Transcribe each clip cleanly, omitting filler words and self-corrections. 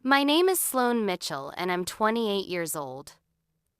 My name is Sloan Mitchell, and I'm 28 years old.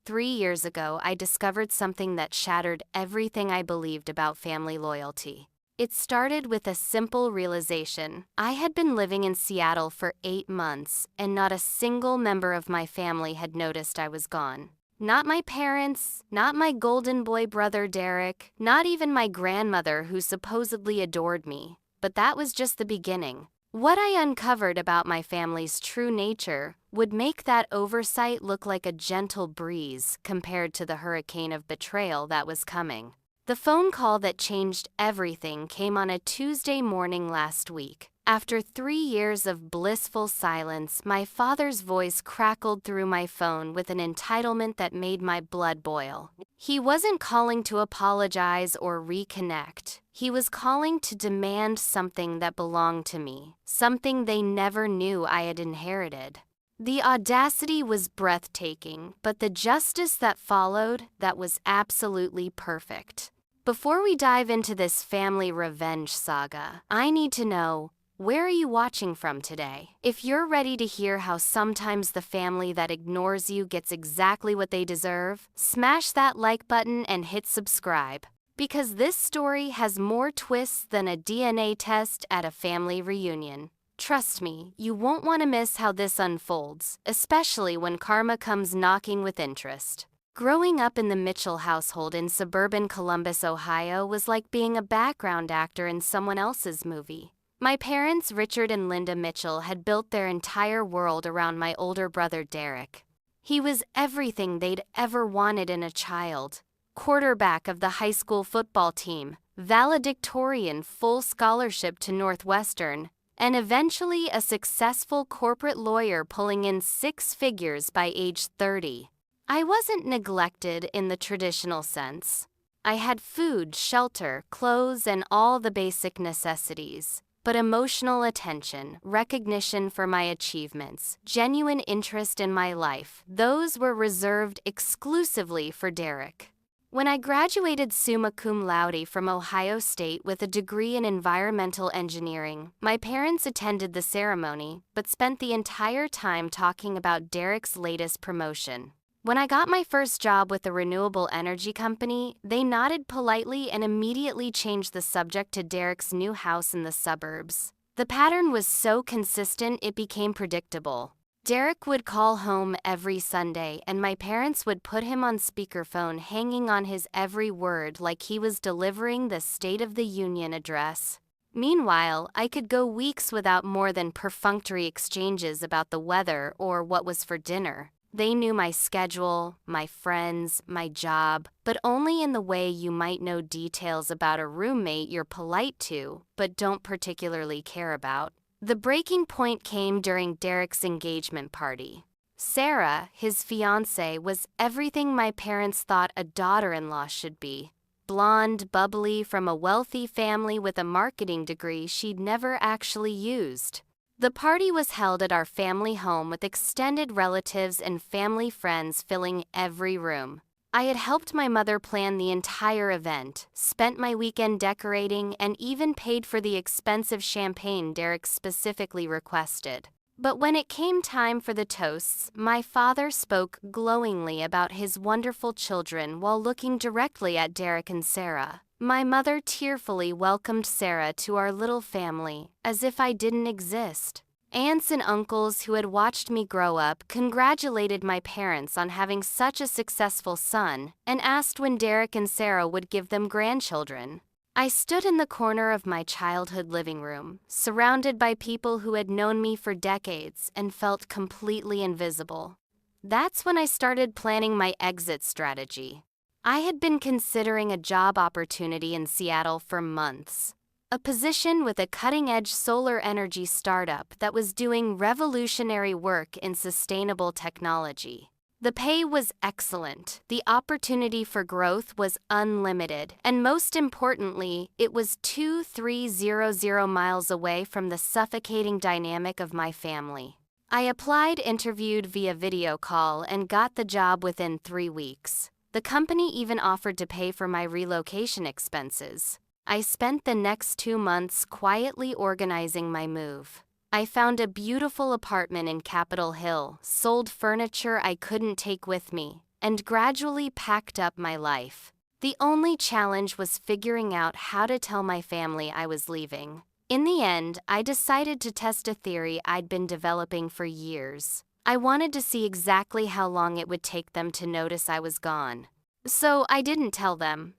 3 years ago, I discovered something that shattered everything I believed about family loyalty. It started with a simple realization. I had been living in Seattle for 8 months, and not a single member of my family had noticed I was gone. Not my parents, not my golden boy brother Derek, not even my grandmother who supposedly adored me. But that was just the beginning. What I uncovered about my family's true nature would make that oversight look like a gentle breeze compared to the hurricane of betrayal that was coming. The phone call that changed everything came on a Tuesday morning last week. After 3 years of blissful silence, my father's voice crackled through my phone with an entitlement that made my blood boil. He wasn't calling to apologize or reconnect. He was calling to demand something that belonged to me, something they never knew I had inherited. The audacity was breathtaking, but the justice that followed, that was absolutely perfect. Before we dive into this family revenge saga, I need to know, where are you watching from today? If you're ready to hear how sometimes the family that ignores you gets exactly what they deserve, smash that like button and hit subscribe. Because this story has more twists than a DNA test at a family reunion. Trust me, you won't want to miss how this unfolds, especially when karma comes knocking with interest. Growing up in the Mitchell household in suburban Columbus, Ohio was like being a background actor in someone else's movie. My parents, Richard and Linda Mitchell, had built their entire world around my older brother Derek. He was everything they'd ever wanted in a child. Quarterback of the high school football team, valedictorian, full scholarship to Northwestern, and eventually a successful corporate lawyer pulling in 6 figures by age 30. I wasn't neglected in the traditional sense. I had food, shelter, clothes, and all the basic necessities. But emotional attention, recognition for my achievements, genuine interest in my life, those were reserved exclusively for Derek. When I graduated summa cum laude from Ohio State with a degree in environmental engineering, my parents attended the ceremony, but spent the entire time talking about Derek's latest promotion. When I got my first job with a renewable energy company, they nodded politely and immediately changed the subject to Derek's new house in the suburbs. The pattern was so consistent it became predictable. Derek would call home every Sunday, and my parents would put him on speakerphone, hanging on his every word like he was delivering the State of the Union address. Meanwhile, I could go weeks without more than perfunctory exchanges about the weather or what was for dinner. They knew my schedule, my friends, my job, but only in the way you might know details about a roommate you're polite to, but don't particularly care about. The breaking point came during Derek's engagement party. Sarah, his fiancée, was everything my parents thought a daughter-in-law should be. Blonde, bubbly, from a wealthy family with a marketing degree she'd never actually used. The party was held at our family home with extended relatives and family friends filling every room. I had helped my mother plan the entire event, spent my weekend decorating, and even paid for the expensive champagne Derek specifically requested. But when it came time for the toasts, my father spoke glowingly about his wonderful children while looking directly at Derek and Sarah. My mother tearfully welcomed Sarah to our little family, as if I didn't exist. Aunts and uncles who had watched me grow up congratulated my parents on having such a successful son and asked when Derek and Sarah would give them grandchildren. I stood in the corner of my childhood living room, surrounded by people who had known me for decades and felt completely invisible. That's when I started planning my exit strategy. I had been considering a job opportunity in Seattle for months. A position with a cutting-edge solar energy startup that was doing revolutionary work in sustainable technology. The pay was excellent, the opportunity for growth was unlimited, and most importantly, it was 2,300 miles away from the suffocating dynamic of my family. I applied, interviewed via video call, and got the job within 3 weeks. The company even offered to pay for my relocation expenses. I spent the next 2 months quietly organizing my move. I found a beautiful apartment in Capitol Hill, sold furniture I couldn't take with me, and gradually packed up my life. The only challenge was figuring out how to tell my family I was leaving. In the end, I decided to test a theory I'd been developing for years. I wanted to see exactly how long it would take them to notice I was gone. So I didn't tell them.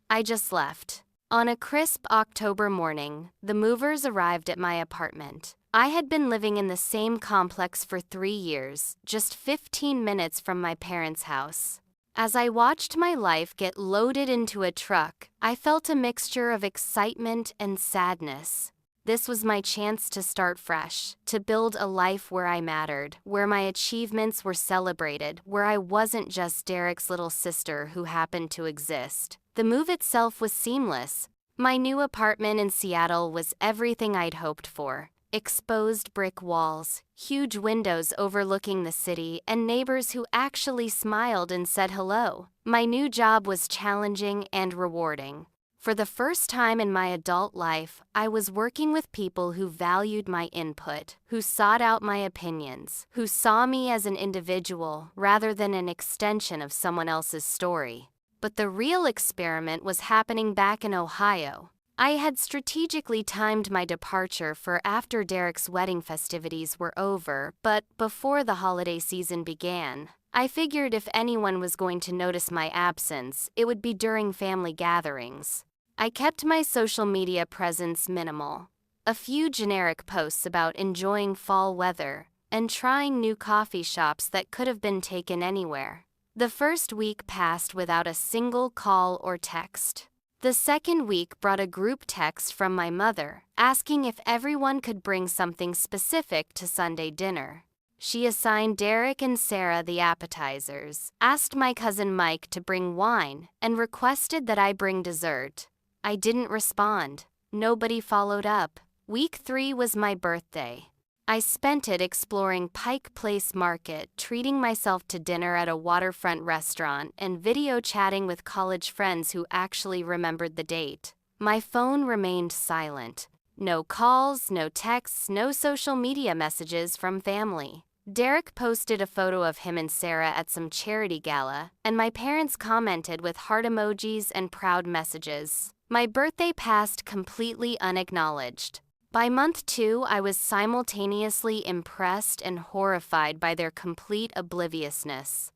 I just left. On a crisp October morning, the movers arrived at my apartment. I had been living in the same complex for 3 years, just 15 minutes from my parents' house. As I watched my life get loaded into a truck, I felt a mixture of excitement and sadness. This was my chance to start fresh, to build a life where I mattered, where my achievements were celebrated, where I wasn't just Derek's little sister who happened to exist. The move itself was seamless. My new apartment in Seattle was everything I'd hoped for. Exposed brick walls, huge windows overlooking the city, and neighbors who actually smiled and said hello. My new job was challenging and rewarding. For the first time in my adult life, I was working with people who valued my input, who sought out my opinions, who saw me as an individual rather than an extension of someone else's story. But the real experiment was happening back in Ohio. I had strategically timed my departure for after Derek's wedding festivities were over, but before the holiday season began. I figured if anyone was going to notice my absence, it would be during family gatherings. I kept my social media presence minimal. A few generic posts about enjoying fall weather and trying new coffee shops that could have been taken anywhere. The first week passed without a single call or text. The second week brought a group text from my mother, asking if everyone could bring something specific to Sunday dinner. She assigned Derek and Sarah the appetizers, asked my cousin Mike to bring wine, and requested that I bring dessert. I didn't respond. Nobody followed up. Week 3 was my birthday. I spent it exploring Pike Place Market, treating myself to dinner at a waterfront restaurant, and video chatting with college friends who actually remembered the date. My phone remained silent. No calls, no texts, no social media messages from family. Derek posted a photo of him and Sarah at some charity gala, and my parents commented with heart emojis and proud messages. My birthday passed completely unacknowledged. By month 2, I was simultaneously impressed and horrified by their complete obliviousness.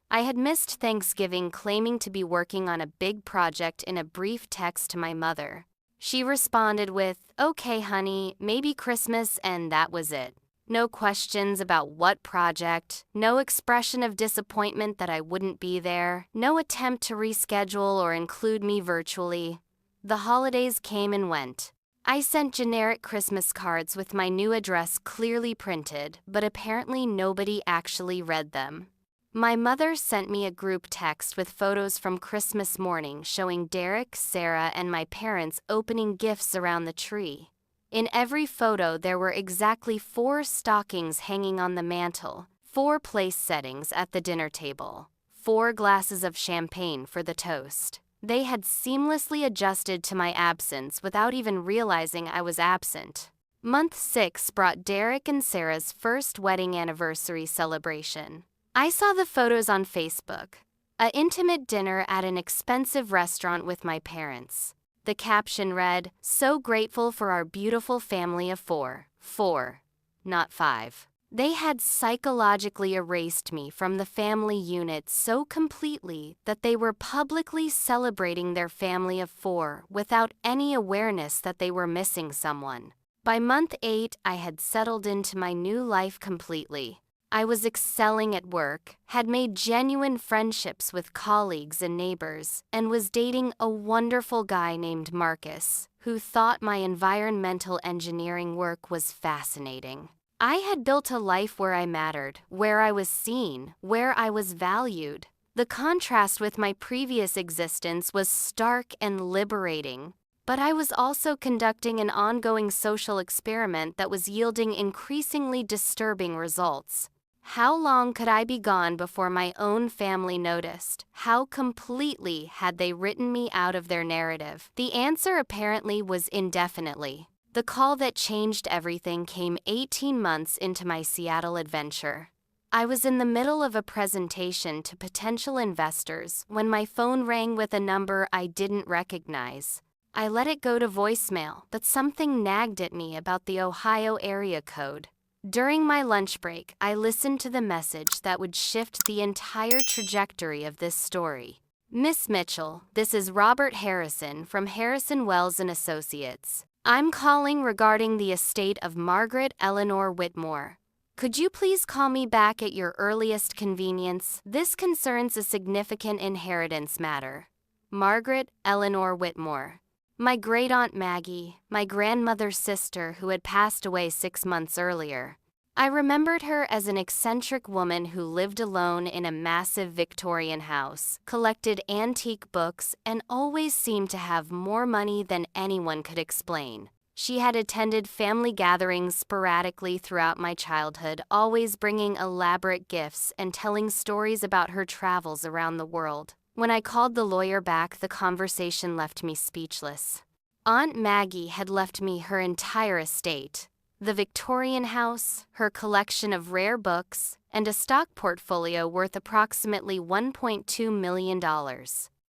I had missed Thanksgiving, claiming to be working on a big project in a brief text to my mother. She responded with, "Okay, honey, maybe Christmas," and that was it. No questions about what project, no expression of disappointment that I wouldn't be there, no attempt to reschedule or include me virtually. The holidays came and went. I sent generic Christmas cards with my new address clearly printed, but apparently nobody actually read them. My mother sent me a group text with photos from Christmas morning showing Derek, Sarah, and my parents opening gifts around the tree. In every photo, there were exactly 4 stockings hanging on the mantel, 4 place settings at the dinner table, 4 glasses of champagne for the toast. They had seamlessly adjusted to my absence without even realizing I was absent. Month 6 brought Derek and Sarah's first wedding anniversary celebration. I saw the photos on Facebook. An intimate dinner at an expensive restaurant with my parents. The caption read, "So grateful for our beautiful family of 4. 4, not 5. They had psychologically erased me from the family unit so completely that they were publicly celebrating their family of 4 without any awareness that they were missing someone. By month 8, I had settled into my new life completely. I was excelling at work, had made genuine friendships with colleagues and neighbors, and was dating a wonderful guy named Marcus, who thought my environmental engineering work was fascinating. I had built a life where I mattered, where I was seen, where I was valued. The contrast with my previous existence was stark and liberating. But I was also conducting an ongoing social experiment that was yielding increasingly disturbing results. How long could I be gone before my own family noticed? How completely had they written me out of their narrative? The answer apparently was indefinitely. The call that changed everything came 18 months into my Seattle adventure. I was in the middle of a presentation to potential investors when my phone rang with a number I didn't recognize. I let it go to voicemail, but something nagged at me about the Ohio area code. During my lunch break, I listened to the message that would shift the entire trajectory of this story. Miss Mitchell, this is Robert Harrison from Harrison Wells and Associates. I'm calling regarding the estate of Margaret Eleanor Whitmore. Could you please call me back at your earliest convenience? This concerns a significant inheritance matter. Margaret Eleanor Whitmore. My great-aunt Maggie, my grandmother's sister who had passed away 6 months earlier. I remembered her as an eccentric woman who lived alone in a massive Victorian house, collected antique books, and always seemed to have more money than anyone could explain. She had attended family gatherings sporadically throughout my childhood, always bringing elaborate gifts and telling stories about her travels around the world. When I called the lawyer back, the conversation left me speechless. Aunt Maggie had left me her entire estate, the Victorian house, her collection of rare books, and a stock portfolio worth approximately $1.2 million.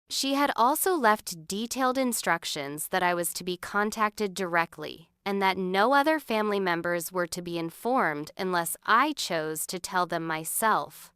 She had also left detailed instructions that I was to be contacted directly and that no other family members were to be informed unless I chose to tell them myself.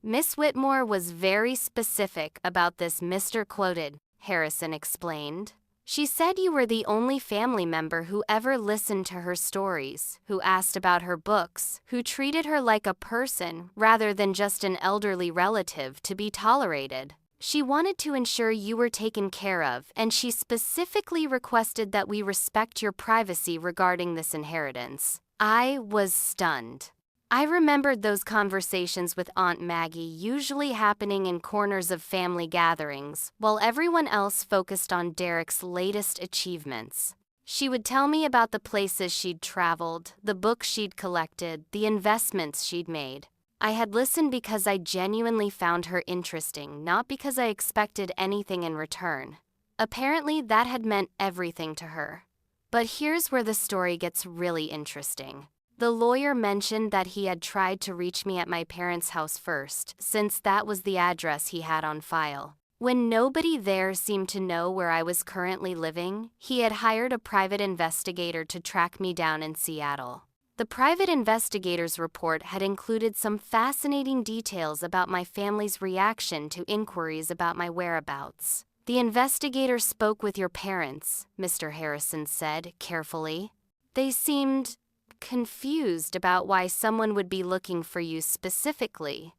Miss Whitmore was very specific about this, Mr. Quoted, Harrison explained. She said you were the only family member who ever listened to her stories, who asked about her books, who treated her like a person rather than just an elderly relative to be tolerated. She wanted to ensure you were taken care of, and she specifically requested that we respect your privacy regarding this inheritance. I was stunned. I remembered those conversations with Aunt Maggie usually happening in corners of family gatherings, while everyone else focused on Derek's latest achievements. She would tell me about the places she'd traveled, the books she'd collected, the investments she'd made. I had listened because I genuinely found her interesting, not because I expected anything in return. Apparently, that had meant everything to her. But here's where the story gets really interesting. The lawyer mentioned that he had tried to reach me at my parents' house first, since that was the address he had on file. When nobody there seemed to know where I was currently living, he had hired a private investigator to track me down in Seattle. The private investigator's report had included some fascinating details about my family's reaction to inquiries about my whereabouts. The investigator spoke with your parents, Mr. Harrison said, carefully. They seemed confused about why someone would be looking for you specifically.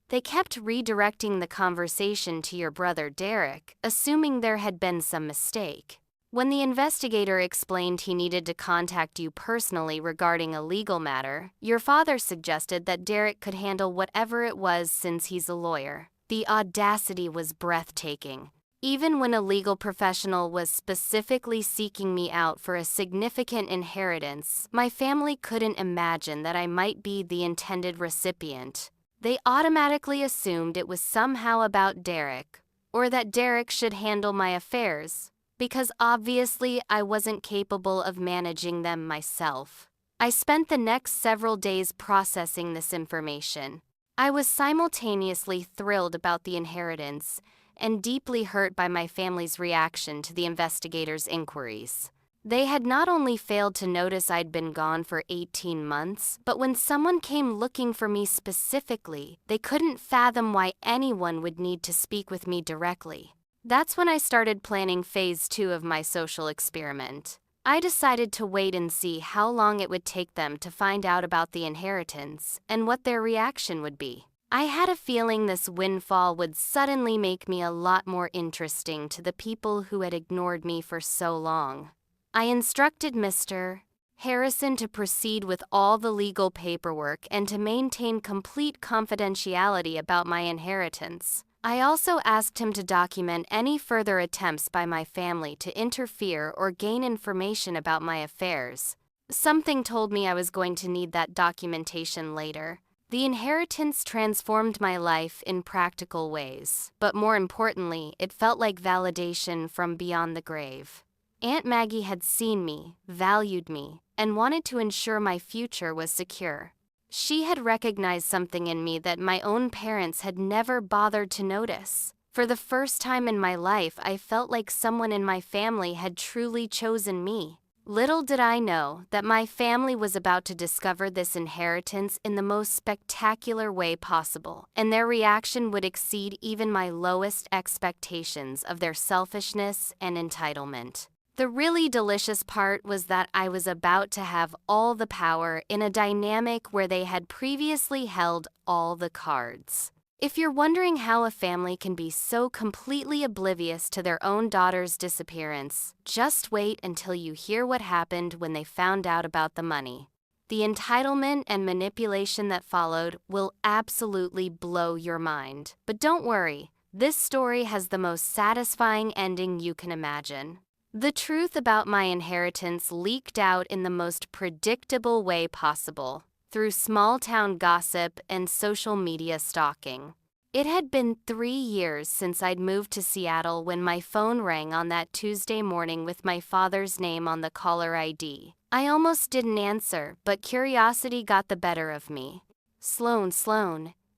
They kept redirecting the conversation to your brother Derek, assuming there had been some mistake. When the investigator explained he needed to contact you personally regarding a legal matter, your father suggested that Derek could handle whatever it was since he's a lawyer. The audacity was breathtaking. Even when a legal professional was specifically seeking me out for a significant inheritance, my family couldn't imagine that I might be the intended recipient. They automatically assumed it was somehow about Derek, or that Derek should handle my affairs, because obviously I wasn't capable of managing them myself. I spent the next several days processing this information. I was simultaneously thrilled about the inheritance and deeply hurt by my family's reaction to the investigator's inquiries. They had not only failed to notice I'd been gone for 18 months, but when someone came looking for me specifically, they couldn't fathom why anyone would need to speak with me directly. That's when I started planning phase 2 of my social experiment. I decided to wait and see how long it would take them to find out about the inheritance and what their reaction would be. I had a feeling this windfall would suddenly make me a lot more interesting to the people who had ignored me for so long. I instructed Mr. Harrison to proceed with all the legal paperwork and to maintain complete confidentiality about my inheritance. I also asked him to document any further attempts by my family to interfere or gain information about my affairs. Something told me I was going to need that documentation later. The inheritance transformed my life in practical ways, but more importantly, it felt like validation from beyond the grave. Aunt Maggie had seen me, valued me, and wanted to ensure my future was secure. She had recognized something in me that my own parents had never bothered to notice. For the first time in my life, I felt like someone in my family had truly chosen me. Little did I know that my family was about to discover this inheritance in the most spectacular way possible, and their reaction would exceed even my lowest expectations of their selfishness and entitlement. The really delicious part was that I was about to have all the power in a dynamic where they had previously held all the cards. If you're wondering how a family can be so completely oblivious to their own daughter's disappearance, just wait until you hear what happened when they found out about the money. The entitlement and manipulation that followed will absolutely blow your mind. But don't worry, this story has the most satisfying ending you can imagine. The truth about my inheritance leaked out in the most predictable way possible, through small-town gossip and social media stalking. It had been 3 years since I'd moved to Seattle when my phone rang on that Tuesday morning with my father's name on the caller ID. I almost didn't answer, but curiosity got the better of me. Sloan,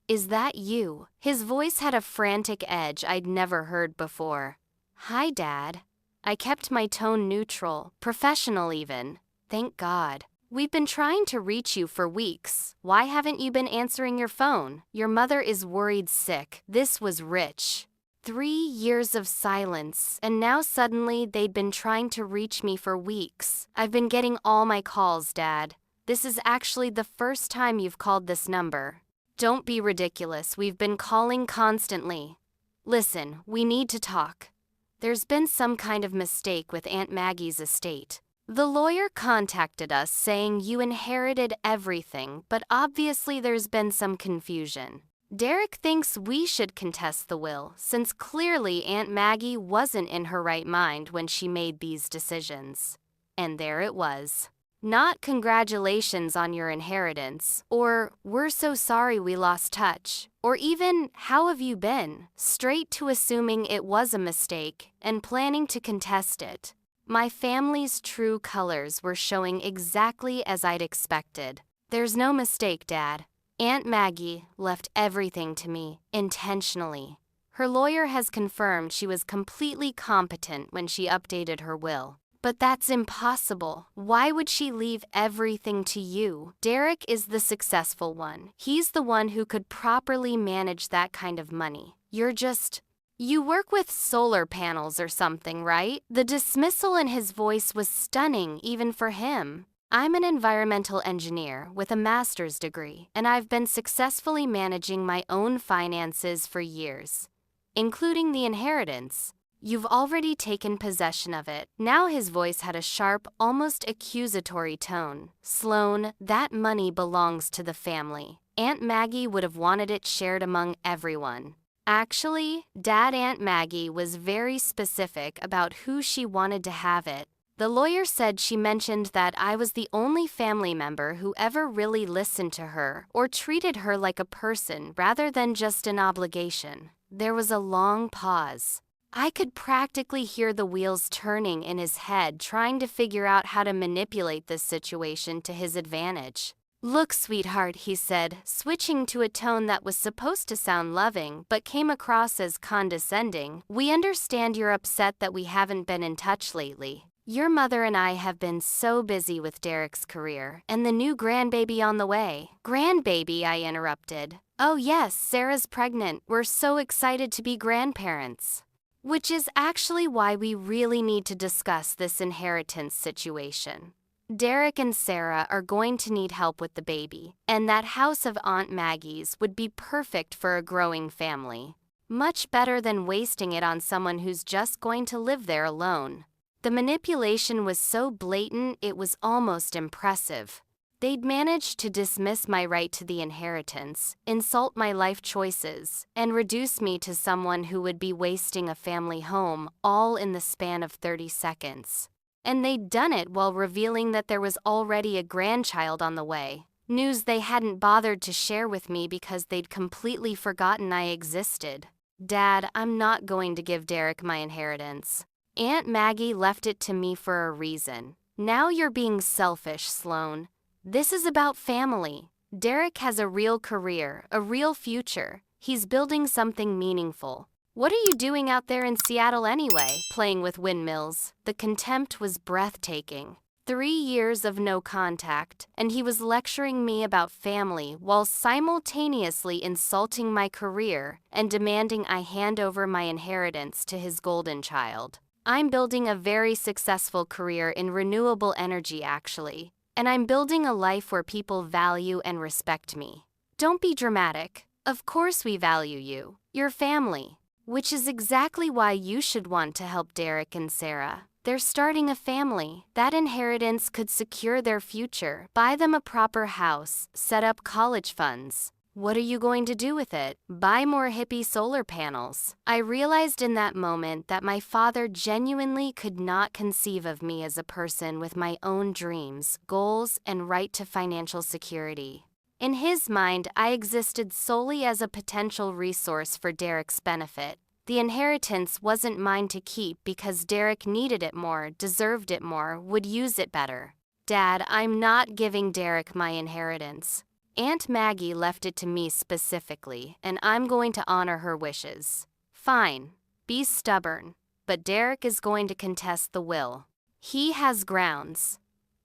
is that you?" His voice had a frantic edge I'd never heard before. "Hi, Dad." I kept my tone neutral, professional even. "Thank God. We've been trying to reach you for weeks. Why haven't you been answering your phone? Your mother is worried sick." This was rich. 3 years of silence, and now suddenly they'd been trying to reach me for weeks. "I've been getting all my calls, Dad. This is actually the first time you've called this number." "Don't be ridiculous. We've been calling constantly." "Listen, we need to talk. There's been some kind of mistake with Aunt Maggie's estate. The lawyer contacted us saying you inherited everything, but obviously there's been some confusion. Derek thinks we should contest the will, since clearly Aunt Maggie wasn't in her right mind when she made these decisions." And there it was. Not "congratulations on your inheritance," or "we're so sorry we lost touch," or even "how have you been?" Straight to assuming it was a mistake and planning to contest it. My family's true colors were showing exactly as I'd expected. "There's no mistake, Dad. Aunt Maggie left everything to me, intentionally. Her lawyer has confirmed she was completely competent when she updated her will." "But that's impossible. Why would she leave everything to you? Derek is the successful one. He's the one who could properly manage that kind of money. You work with solar panels or something, right?" The dismissal in his voice was stunning even for him. "I'm an environmental engineer with a master's degree, and I've been successfully managing my own finances for years, including the inheritance. You've already taken possession of it." Now his voice had a sharp, almost accusatory tone. "Sloan, that money belongs to the family. Aunt Maggie would have wanted it shared among everyone." Actually, Aunt Maggie was very specific about who she wanted to have it. The lawyer said she mentioned that I was the only family member who ever really listened to her or treated her like a person rather than just an obligation. There was a long pause. I could practically hear the wheels turning in his head, trying to figure out how to manipulate this situation to his advantage. "Look, sweetheart," he said, switching to a tone that was supposed to sound loving but came across as condescending. "We understand you're upset that we haven't been in touch lately. Your mother and I have been so busy with Derek's career and the new grandbaby on the way." "Grandbaby," I interrupted. "Oh yes, Sarah's pregnant. We're so excited to be grandparents." Which is actually why we really need to discuss this inheritance situation. Derek and Sarah are going to need help with the baby, and that house of Aunt Maggie's would be perfect for a growing family. Much better than wasting it on someone who's just going to live there alone. The manipulation was so blatant it was almost impressive. They'd managed to dismiss my right to the inheritance, insult my life choices, and reduce me to someone who would be wasting a family home, all in the span of 30 seconds. And they'd done it while revealing that there was already a grandchild on the way, news they hadn't bothered to share with me because they'd completely forgotten I existed. "Dad, I'm not going to give Derek my inheritance." Aunt Maggie left it to me for a reason. Now you're being selfish, Sloane. This is about family. Derek has a real career, a real future. He's building something meaningful. What are you doing out there in Seattle anyway, playing with windmills? The contempt was breathtaking. 3 years of no contact, and he was lecturing me about family while simultaneously insulting my career and demanding I hand over my inheritance to his golden child. I'm building a very successful career in renewable energy, actually, and I'm building a life where people value and respect me. Don't be dramatic. Of course we value you, your family. Which is exactly why you should want to help Derek and Sarah. They're starting a family. That inheritance could secure their future, buy them a proper house, set up college funds. What are you going to do with it? Buy more hippie solar panels. I realized in that moment that my father genuinely could not conceive of me as a person with my own dreams, goals, and right to financial security. In his mind, I existed solely as a potential resource for Derek's benefit. The inheritance wasn't mine to keep because Derek needed it more, deserved it more, would use it better. Dad, I'm not giving Derek my inheritance. Aunt Maggie left it to me specifically, and I'm going to honor her wishes. Fine, be stubborn, but Derek is going to contest the will. He has grounds.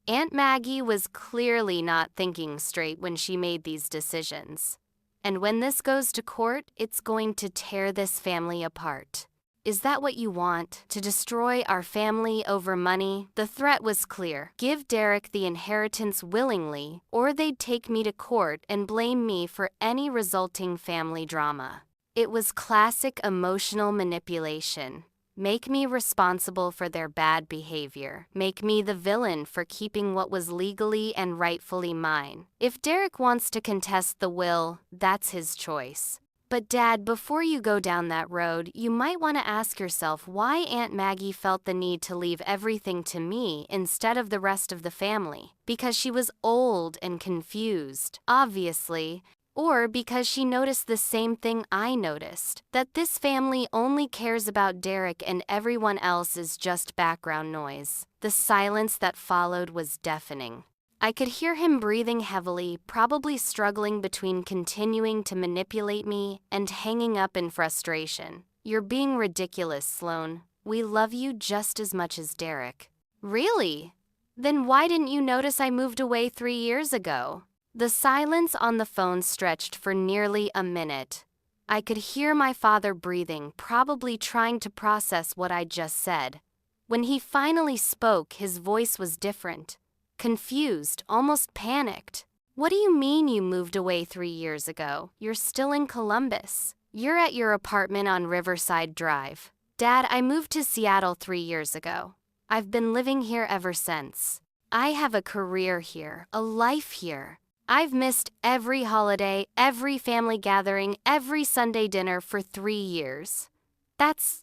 Aunt Maggie was clearly not thinking straight when she made these decisions. And when this goes to court, it's going to tear this family apart. Is that what you want? To destroy our family over money? The threat was clear. Give Derek the inheritance willingly, or they'd take me to court and blame me for any resulting family drama. It was classic emotional manipulation. Make me responsible for their bad behavior. Make me the villain for keeping what was legally and rightfully mine. If Derek wants to contest the will, that's his choice. But Dad, before you go down that road, you might want to ask yourself why Aunt Maggie felt the need to leave everything to me instead of the rest of the family. Because she was old and confused, obviously. Or because she noticed the same thing I noticed, that this family only cares about Derek and everyone else is just background noise. The silence that followed was deafening. I could hear him breathing heavily, probably struggling between continuing to manipulate me and hanging up in frustration. You're being ridiculous, Sloane. We love you just as much as Derek. Really? Then why didn't you notice I moved away 3 years ago? The silence on the phone stretched for nearly a minute. I could hear my father breathing, probably trying to process what I just said. When he finally spoke, his voice was different. Confused, almost panicked. What do you mean you moved away 3 years ago? You're still in Columbus. You're at your apartment on Riverside Drive. Dad, I moved to Seattle 3 years ago. I've been living here ever since. I have a career here, a life here. I've missed every holiday, every family gathering, every Sunday dinner for 3 years. That's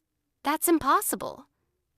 impossible.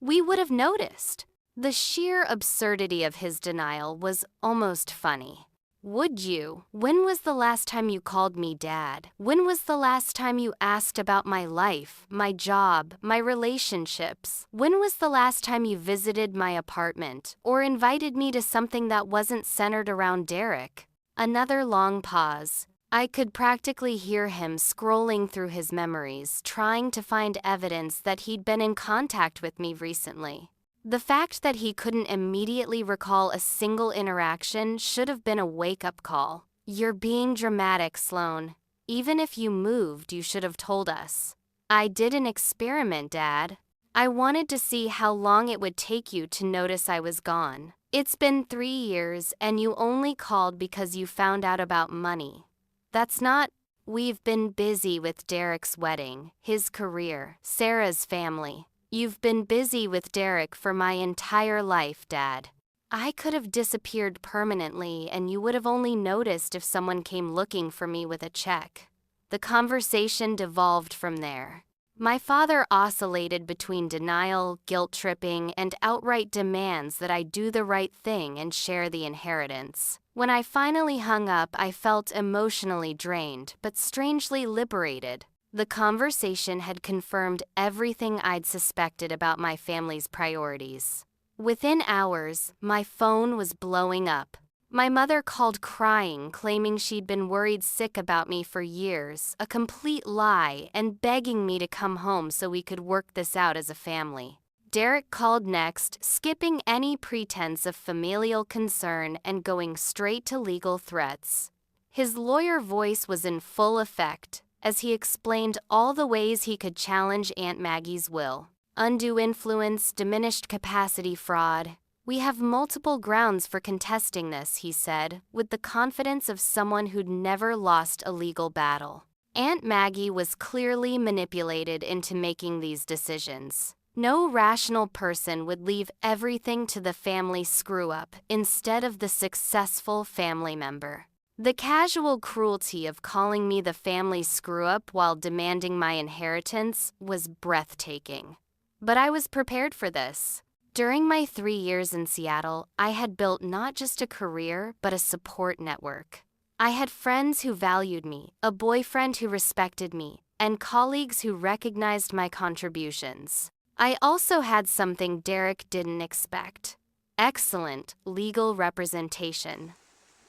We would have noticed. The sheer absurdity of his denial was almost funny. Would you? When was the last time you called me Dad? When was the last time you asked about my life, my job, my relationships? When was the last time you visited my apartment or invited me to something that wasn't centered around Derek? Another long pause. I could practically hear him scrolling through his memories, trying to find evidence that he'd been in contact with me recently. The fact that he couldn't immediately recall a single interaction should have been a wake-up call. You're being dramatic, Sloane. Even if you moved, you should have told us. I did an experiment, Dad. I wanted to see how long it would take you to notice I was gone. It's been 3 years, and you only called because you found out about money. That's not... We've been busy with Derek's wedding, his career, Sarah's family. You've been busy with Derek for my entire life, Dad. I could have disappeared permanently, and you would have only noticed if someone came looking for me with a check. The conversation devolved from there. My father oscillated between denial, guilt-tripping, and outright demands that I do the right thing and share the inheritance. When I finally hung up, I felt emotionally drained, but strangely liberated. The conversation had confirmed everything I'd suspected about my family's priorities. Within hours, my phone was blowing up. My mother called crying, claiming she'd been worried sick about me for years, a complete lie, and begging me to come home so we could work this out as a family. Derek called next, skipping any pretense of familial concern and going straight to legal threats. His lawyer voice was in full effect as he explained all the ways he could challenge Aunt Maggie's will. Undue influence, diminished capacity fraud. We have multiple grounds for contesting this, he said, with the confidence of someone who'd never lost a legal battle. Aunt Maggie was clearly manipulated into making these decisions. No rational person would leave everything to the family screw-up instead of the successful family member. The casual cruelty of calling me the family screw-up while demanding my inheritance was breathtaking. But I was prepared for this. During my 3 years in Seattle, I had built not just a career, but a support network. I had friends who valued me, a boyfriend who respected me, and colleagues who recognized my contributions. I also had something Derek didn't expect: excellent legal representation.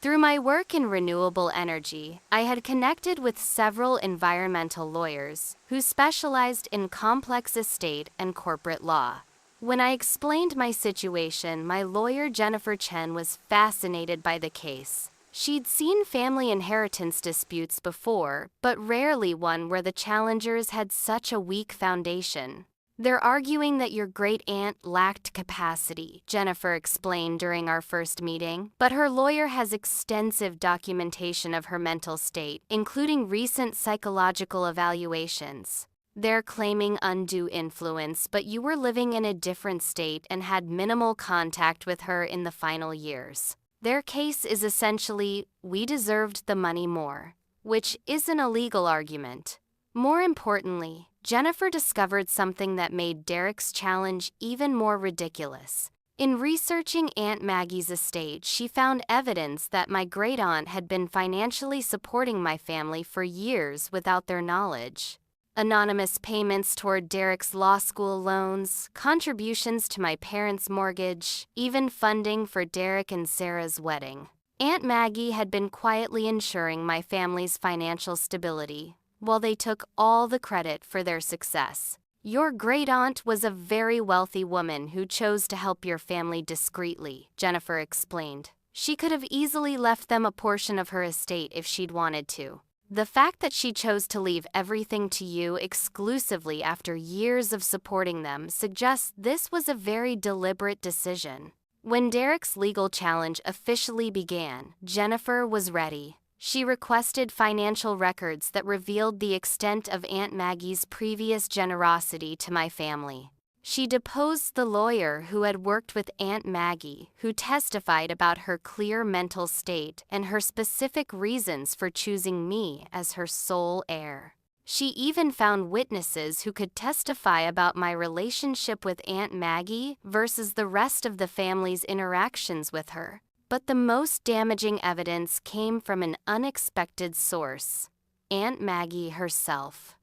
Through my work in renewable energy, I had connected with several environmental lawyers who specialized in complex estate and corporate law. When I explained my situation, my lawyer Jennifer Chen was fascinated by the case. She'd seen family inheritance disputes before, but rarely one where the challengers had such a weak foundation. "They're arguing that your great-aunt lacked capacity," Jennifer explained during our first meeting, but her lawyer has extensive documentation of her mental state, including recent psychological evaluations. "They're claiming undue influence, but you were living in a different state and had minimal contact with her in the final years. Their case is essentially, we deserved the money more," which isn't a legal argument. More importantly, Jennifer discovered something that made Derek's challenge even more ridiculous. In researching Aunt Maggie's estate, she found evidence that my great-aunt had been financially supporting my family for years without their knowledge. Anonymous payments toward Derek's law school loans, contributions to my parents' mortgage, even funding for Derek and Sarah's wedding. Aunt Maggie had been quietly ensuring my family's financial stability, while they took all the credit for their success. "Your great-aunt was a very wealthy woman who chose to help your family discreetly," Jennifer explained. "She could have easily left them a portion of her estate if she'd wanted to. The fact that she chose to leave everything to you exclusively after years of supporting them suggests this was a very deliberate decision." When Derek's legal challenge officially began, Jennifer was ready. She requested financial records that revealed the extent of Aunt Maggie's previous generosity to my family. She deposed the lawyer who had worked with Aunt Maggie, who testified about her clear mental state and her specific reasons for choosing me as her sole heir. She even found witnesses who could testify about my relationship with Aunt Maggie versus the rest of the family's interactions with her. But the most damaging evidence came from an unexpected source: Aunt Maggie herself.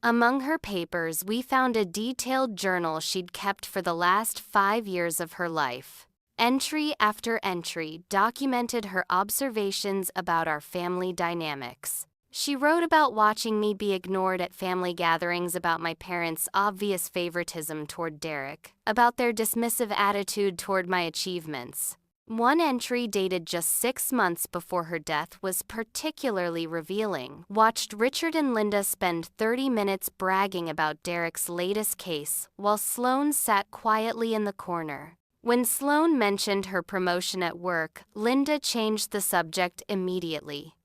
Among her papers, we found a detailed journal she'd kept for the last 5 years of her life. Entry after entry documented her observations about our family dynamics. She wrote about watching me be ignored at family gatherings, about my parents' obvious favoritism toward Derek, about their dismissive attitude toward my achievements. One entry dated just 6 months before her death was particularly revealing. "Watched Richard and Linda spend 30 minutes bragging about Derek's latest case while Sloane sat quietly in the corner. When Sloane mentioned her promotion at work, Linda changed the subject immediately.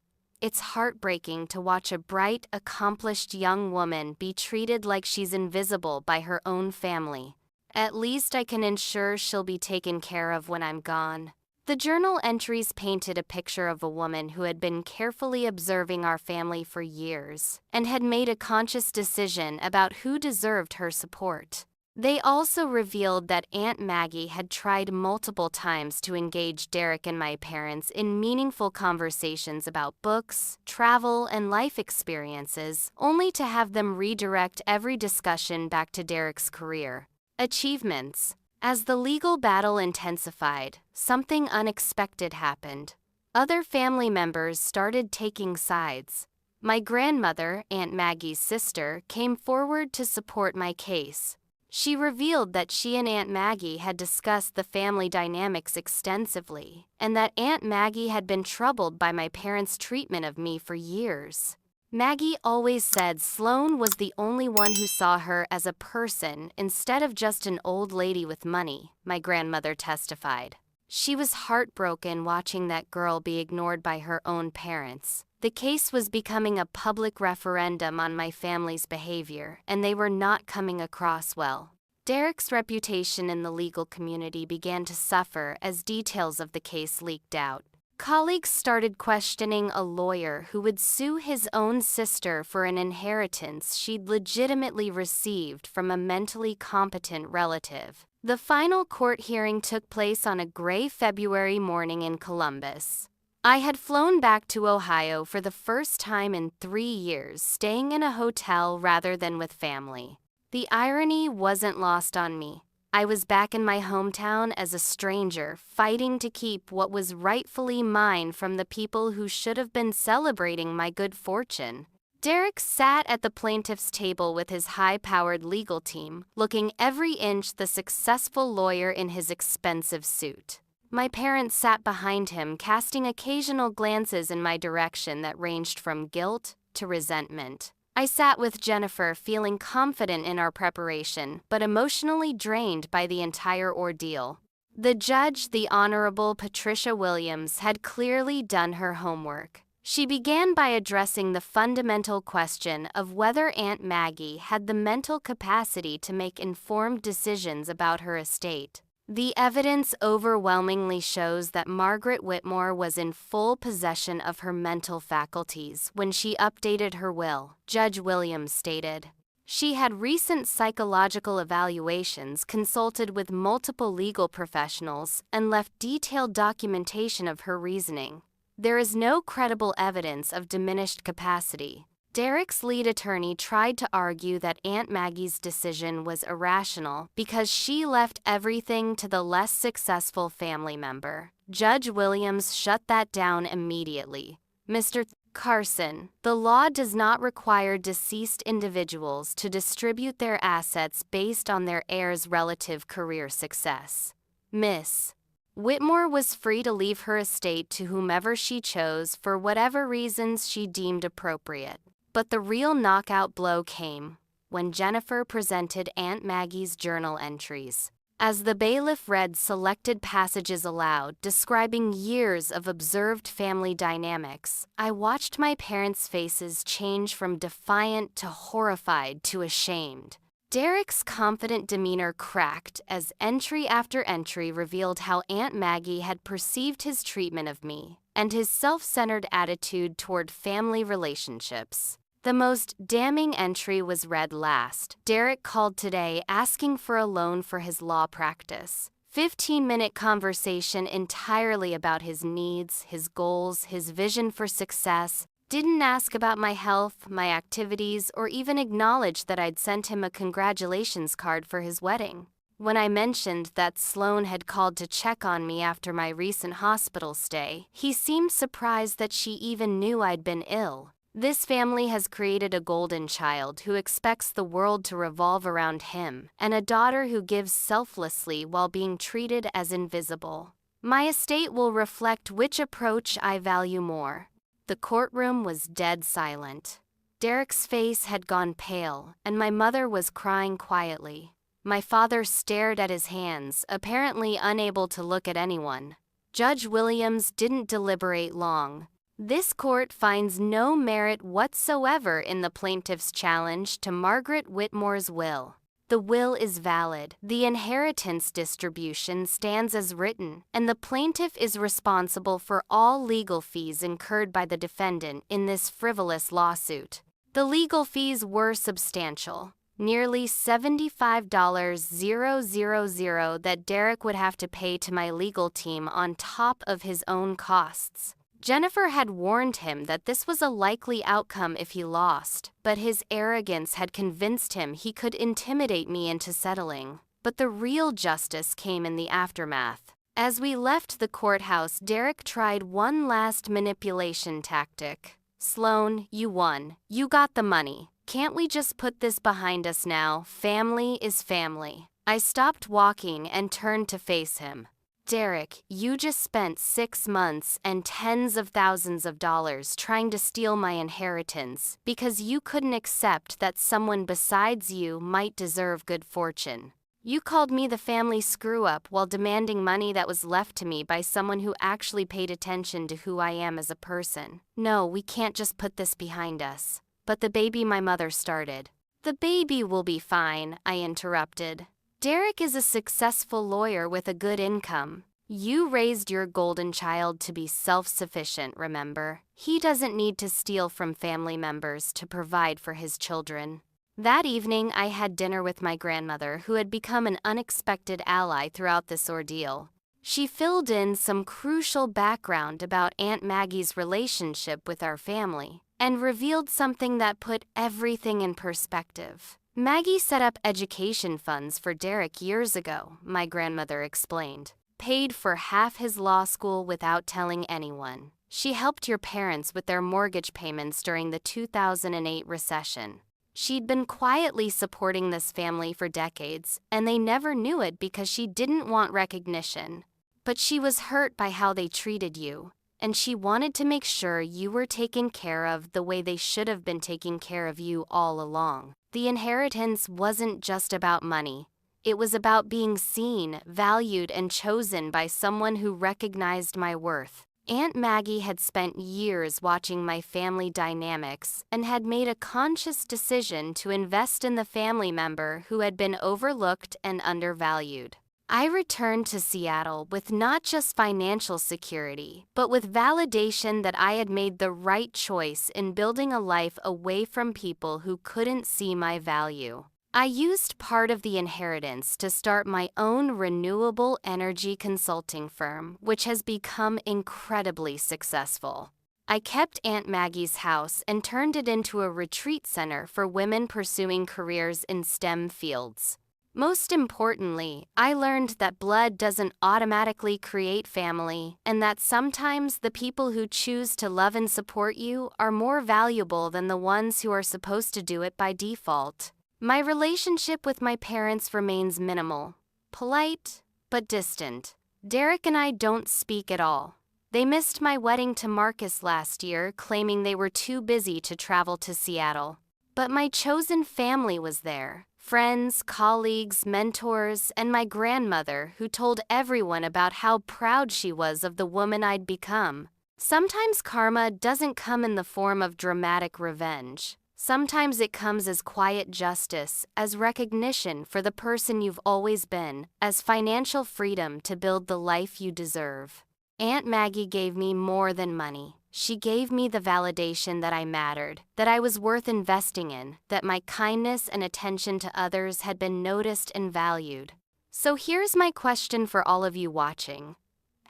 It's heartbreaking to watch a bright, accomplished young woman be treated like she's invisible by her own family. At least I can ensure she'll be taken care of when I'm gone." The journal entries painted a picture of a woman who had been carefully observing our family for years and had made a conscious decision about who deserved her support. They also revealed that Aunt Maggie had tried multiple times to engage Derek and my parents in meaningful conversations about books, travel, and life experiences, only to have them redirect every discussion back to Derek's career. Achievements. As the legal battle intensified, something unexpected happened. Other family members started taking sides. My grandmother, Aunt Maggie's sister, came forward to support my case. She revealed that she and Aunt Maggie had discussed the family dynamics extensively, and that Aunt Maggie had been troubled by my parents' treatment of me for years. Maggie always said Sloane was the only one who saw her as a person instead of just an old lady with money, my grandmother testified. She was heartbroken watching that girl be ignored by her own parents. The case was becoming a public referendum on my family's behavior, and they were not coming across well. Derek's reputation in the legal community began to suffer as details of the case leaked out. Colleagues started questioning a lawyer who would sue his own sister for an inheritance she'd legitimately received from a mentally competent relative. The final court hearing took place on a gray February morning in Columbus. I had flown back to Ohio for the first time in 3 years, staying in a hotel rather than with family. The irony wasn't lost on me. I was back in my hometown as a stranger, fighting to keep what was rightfully mine from the people who should have been celebrating my good fortune. Derek sat at the plaintiff's table with his high-powered legal team, looking every inch the successful lawyer in his expensive suit. My parents sat behind him, casting occasional glances in my direction that ranged from guilt to resentment. I sat with Jennifer, feeling confident in our preparation, but emotionally drained by the entire ordeal. The judge, the Honorable Patricia Williams, had clearly done her homework. She began by addressing the fundamental question of whether Aunt Maggie had the mental capacity to make informed decisions about her estate. The evidence overwhelmingly shows that Margaret Whitmore was in full possession of her mental faculties when she updated her will, Judge Williams stated. She had recent psychological evaluations, consulted with multiple legal professionals, and left detailed documentation of her reasoning. There is no credible evidence of diminished capacity. Derek's lead attorney tried to argue that Aunt Maggie's decision was irrational because she left everything to the less successful family member. Judge Williams shut that down immediately. Mr. Carson, the law does not require deceased individuals to distribute their assets based on their heirs' relative career success. Miss Whitmore was free to leave her estate to whomever she chose for whatever reasons she deemed appropriate. But the real knockout blow came when Jennifer presented Aunt Maggie's journal entries. As the bailiff read selected passages aloud, describing years of observed family dynamics, I watched my parents' faces change from defiant to horrified to ashamed. Derek's confident demeanor cracked as entry after entry revealed how Aunt Maggie had perceived his treatment of me and his self-centered attitude toward family relationships. The most damning entry was read last. Derek called today asking for a loan for his law practice. 15-minute conversation entirely about his needs, his goals, his vision for success. Didn't ask about my health, my activities, or even acknowledge that I'd sent him a congratulations card for his wedding. When I mentioned that Sloane had called to check on me after my recent hospital stay, he seemed surprised that she even knew I'd been ill. This family has created a golden child who expects the world to revolve around him, and a daughter who gives selflessly while being treated as invisible. My estate will reflect which approach I value more. The courtroom was dead silent. Derek's face had gone pale, and my mother was crying quietly. My father stared at his hands, apparently unable to look at anyone. Judge Williams didn't deliberate long. This court finds no merit whatsoever in the plaintiff's challenge to Margaret Whitmore's will. The will is valid, the inheritance distribution stands as written, and the plaintiff is responsible for all legal fees incurred by the defendant in this frivolous lawsuit. The legal fees were substantial. nearly $75,000 that Derek would have to pay to my legal team on top of his own costs. Jennifer had warned him that this was a likely outcome if he lost, but his arrogance had convinced him he could intimidate me into settling. But the real justice came in the aftermath. As we left the courthouse, Derek tried one last manipulation tactic. "Sloan, you won. You got the money. Can't we just put this behind us now? Family is family." I stopped walking and turned to face him. "Derek, you just spent 6 months and tens of thousands of dollars trying to steal my inheritance because you couldn't accept that someone besides you might deserve good fortune. You called me the family screw-up while demanding money that was left to me by someone who actually paid attention to who I am as a person. No, we can't just put this behind us." "But the baby my mother started." "The baby will be fine," I interrupted. "Derek is a successful lawyer with a good income. You raised your golden child to be self-sufficient, remember? He doesn't need to steal from family members to provide for his children." That evening, I had dinner with my grandmother, who had become an unexpected ally throughout this ordeal. She filled in some crucial background about Aunt Maggie's relationship with our family and revealed something that put everything in perspective. "Maggie set up education funds for Derek years ago," my grandmother explained. "Paid for half his law school without telling anyone. She helped your parents with their mortgage payments during the 2008 recession. She'd been quietly supporting this family for decades, and they never knew it because she didn't want recognition. But she was hurt by how they treated you, and she wanted to make sure you were taken care of the way they should have been taking care of you all along. The inheritance wasn't just about money. It was about being seen, valued, and chosen by someone who recognized my worth. Aunt Maggie had spent years watching my family dynamics and had made a conscious decision to invest in the family member who had been overlooked and undervalued. I returned to Seattle with not just financial security, but with validation that I had made the right choice in building a life away from people who couldn't see my value. I used part of the inheritance to start my own renewable energy consulting firm, which has become incredibly successful. I kept Aunt Maggie's house and turned it into a retreat center for women pursuing careers in STEM fields. Most importantly, I learned that blood doesn't automatically create family, and that sometimes the people who choose to love and support you are more valuable than the ones who are supposed to do it by default. My relationship with my parents remains minimal, polite, but distant. Derek and I don't speak at all. They missed my wedding to Marcus last year, claiming they were too busy to travel to Seattle. But my chosen family was there. Friends, colleagues, mentors, and my grandmother, who told everyone about how proud she was of the woman I'd become. Sometimes karma doesn't come in the form of dramatic revenge. Sometimes it comes as quiet justice, as recognition for the person you've always been, as financial freedom to build the life you deserve. Aunt Maggie gave me more than money. She gave me the validation that I mattered, that I was worth investing in, that my kindness and attention to others had been noticed and valued. So here's my question for all of you watching.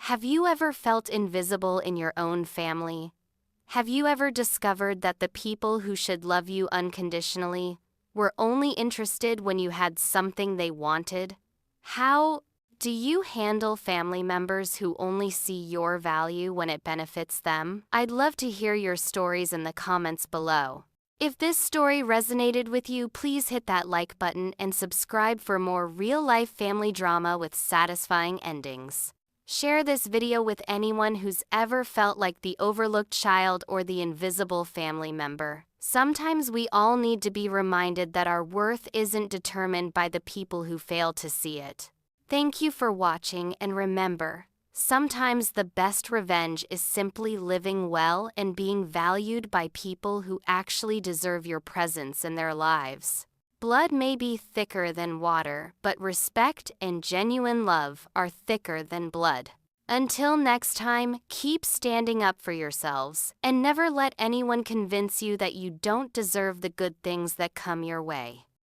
Have you ever felt invisible in your own family? Have you ever discovered that the people who should love you unconditionally were only interested when you had something they wanted? How do you handle family members who only see your value when it benefits them? I'd love to hear your stories in the comments below. If this story resonated with you, please hit that like button and subscribe for more real-life family drama with satisfying endings. Share this video with anyone who's ever felt like the overlooked child or the invisible family member. Sometimes we all need to be reminded that our worth isn't determined by the people who fail to see it. Thank you for watching, and remember, sometimes the best revenge is simply living well and being valued by people who actually deserve your presence in their lives. Blood may be thicker than water, but respect and genuine love are thicker than blood. Until next time, keep standing up for yourselves, and never let anyone convince you that you don't deserve the good things that come your way.